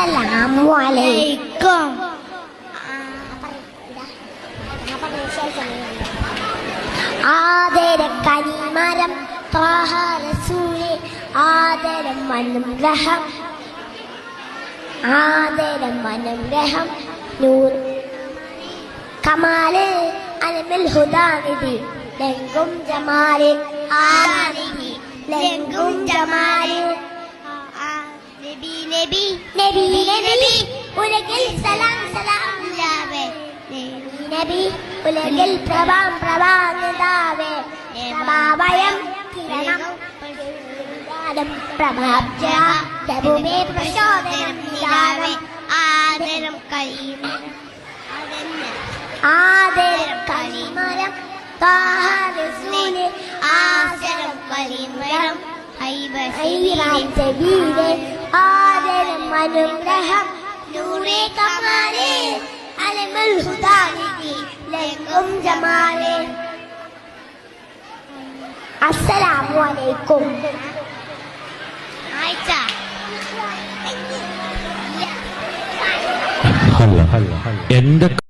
അസ്സലാമു അലൈക്കും. ആദരക്കനിമരം ത്വാഹ റസൂലേ ആദരം അനുഗ്രഹം ആദരം അനുഗ്രഹം നൂർ കമാല് അനമിൽ ഹുദാനിധി ലംഘും ജമാല് ആനിധി ലംഘും ജമാല് നബി നബി നബി നബി ഉലകിൽ സലാം സലാം ലാവേ നബി ഉലകിൽ പ്രഭാം പ്രഭാനിതാവേ പ്രഭാവയം കിരണം പ്രഭാബ്ജ ദബുമേ പ്രചോദനം നിലാവേ ആദരം കരീമരം ആദരം കരീമരം ത്വാഹ റസൂലേ ആദരം കരീമരം ഹൈബീരേ ആദരം അനുഗ്രഹം നൂറേ കമാലേ അലമുൽ ഹുദാനിധി ലംഘും ജമാലേ. അസ്സലാമു അലൈക്കും. എന്റെ